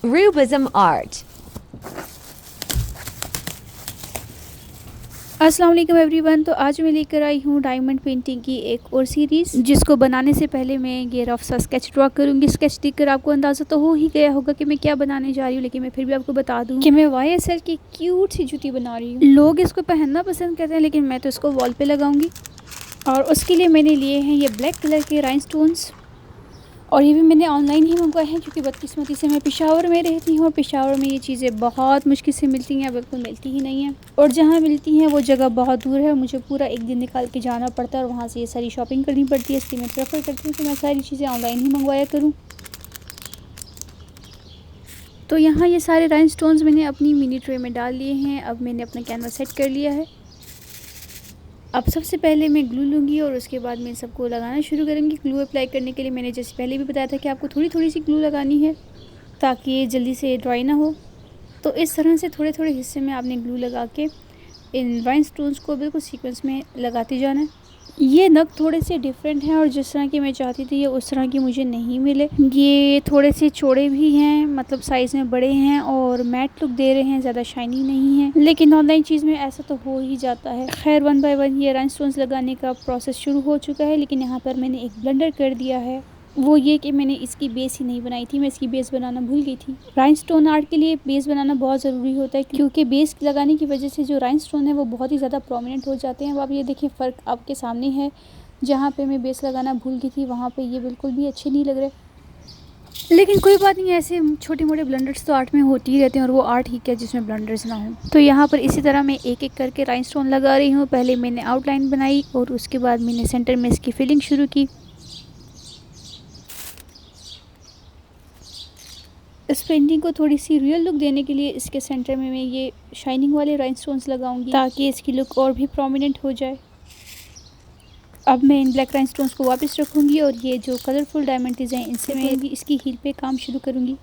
Rubism art. अस्सलाम वालेकुम everyone. तो आज मैं लेकर आई हूँ डायमंड पेंटिंग की एक और सीरीज़, जिसको बनाने से पहले मैं ये रफ सा स्केच ड्रॉ करूँगी। स्केच देखकर आपको अंदाज़ा तो हो ही गया होगा कि मैं क्या बनाने जा रही हूँ, लेकिन मैं फिर भी आपको बता दूँ कि मैं YSL की क्यूट सी जूती बना रही हूँ। लोग इसको पहनना पसंद करते हैं, लेकिन मैं तो इसको वॉल पे लगाऊंगी। और उसके लिए मैंने लिए हैं ये ब्लैक कलर के राइनस्टोन्स, और ये भी मैंने ऑनलाइन ही मंगवाए हैं, क्योंकि बदकिस्मती से मैं पेशावर में रहती हूँ और पेशावर में ये चीज़ें बहुत मुश्किल से मिलती हैं, बिल्कुल मिलती ही नहीं हैं। और जहाँ मिलती हैं वो जगह बहुत दूर है, मुझे पूरा एक दिन निकाल के जाना पड़ता है और वहाँ से ये सारी शॉपिंग करनी पड़ती है। इसलिए मैं प्रेफर करती हूँ कि मैं सारी चीज़ें ऑनलाइन ही मंगवाया करूँ। तो यहाँ ये सारे राइनस्टोन्स मैंने अपनी मिनी ट्रे में डाल लिए हैं। अब मैंने अपना कैनवास सेट कर लिया है। अब सबसे पहले मैं ग्लू लूँगी और उसके बाद मैं सबको लगाना शुरू करूँगी। ग्लू अप्लाई करने के लिए मैंने जैसे पहले भी बताया था कि आपको थोड़ी थोड़ी सी ग्लू लगानी है, ताकि ये जल्दी से ड्राई ना हो। तो इस तरह से थोड़े थोड़े हिस्से में आपने ग्लू लगा के इन राइनस्टोन्स को बिल्कुल सीक्वेंस में लगाते जाना है। ये नग थोड़े से डिफरेंट हैं और जिस तरह की मैं चाहती थी ये उस तरह की मुझे नहीं मिले। ये थोड़े से चौड़े भी हैं, मतलब साइज़ में बड़े हैं और मैट लुक दे रहे हैं, ज़्यादा शाइनी नहीं है। लेकिन ऑनलाइन चीज़ में ऐसा तो हो ही जाता है। खैर 1 बाय 1 ये राइनस्टोन्स लगाने का प्रोसेस शुरू हो चुका है, लेकिन यहाँ पर मैंने एक ब्लंडर कर दिया है। वो ये कि मैंने इसकी बेस ही नहीं बनाई थी, मैं इसकी बेस बनाना भूल गई थी। राइनस्टोन आर्ट के लिए बेस बनाना बहुत ज़रूरी होता है, क्योंकि बेस लगाने की वजह से जो राइनस्टोन है वो बहुत ही ज़्यादा प्रोमिनेंट हो जाते हैं। अब आप ये देखिए, फ़र्क आपके सामने है। जहाँ पे मैं बेस लगाना भूल गई थी वहाँ पे ये बिल्कुल भी अच्छे नहीं लग रहे। लेकिन कोई बात नहीं, ऐसे छोटे मोटे ब्लंडर्स तो आर्ट में होती ही रहते हैं, और वो आर्ट ही क्या जिसमें ब्लंडर्स ना हो। तो यहाँ पर इसी तरह मैं एक एक करके राइनस्टोन लगा रही हूँ। पहले मैंने आउटलाइन बनाई और उसके बाद मैंने सेंटर में इसकी फिलिंग शुरू की। इस पेंटिंग को थोड़ी सी रियल लुक देने के लिए इसके सेंटर में मैं ये शाइनिंग वाले राइनस्टोन्स लगाऊंगी, ताकि इसकी लुक और भी प्रोमिनेंट हो जाए। अब मैं इन ब्लैक राइनस्टोन्स को वापस रखूंगी और ये जो कलरफुल डायमंड डिज़ाइन इनसे मैं इसकी हील पे काम शुरू करूंगी।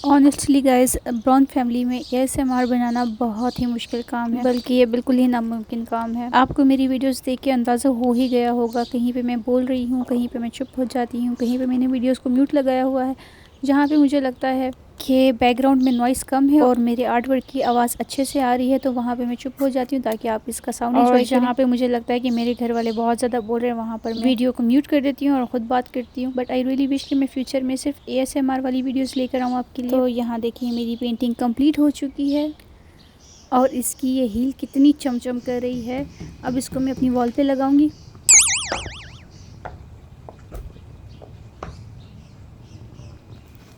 ऑनेस्टली गाइस, ब्राउन फैमिली में ASMR बनाना बहुत ही मुश्किल काम है, बल्कि ये बिल्कुल ही नामुमकिन काम है। आपको मेरी वीडियोस देख के अंदाज़ा हो ही गया होगा, कहीं पे मैं बोल रही हूँ, कहीं पे मैं चुप हो जाती हूँ, कहीं पे मैंने वीडियोस को म्यूट लगाया हुआ है। जहाँ पे मुझे लगता है कि बैकग्राउंड में नॉइस कम है और मेरे आर्ट वर्क की आवाज़ अच्छे से आ रही है, तो वहाँ पे मैं चुप हो जाती हूँ ताकि आप इसका साउंड एंजॉय करें। जहाँ पे मुझे लगता है कि मेरे घर वाले बहुत ज़्यादा बोल रहे हैं, वहाँ पर मैं वीडियो को म्यूट कर देती हूँ और ख़ुद बात करती हूँ। बट आई रियली विश कि मैं फ्यूचर में सिर्फ ASMR वाली वीडियोज़ लेकर आऊँ आपके लिए। तो यहाँ देखिए मेरी पेंटिंग कम्प्लीट हो चुकी है और इसकी ये हील कितनी चमचम कर रही है। अब इसको मैं अपनी वॉल पर लगाऊँगी।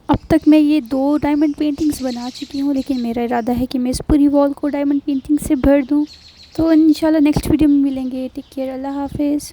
अब तक मैं ये 2 डायमंड पेंटिंग्स बना चुकी हूँ, लेकिन मेरा इरादा है कि मैं इस पूरी वॉल को डायमंड पेंटिंग से भर दूँ। तो इंशाल्लाह नेक्स्ट वीडियो में मिलेंगे। टेक केयर, अल्लाह हाफिज़।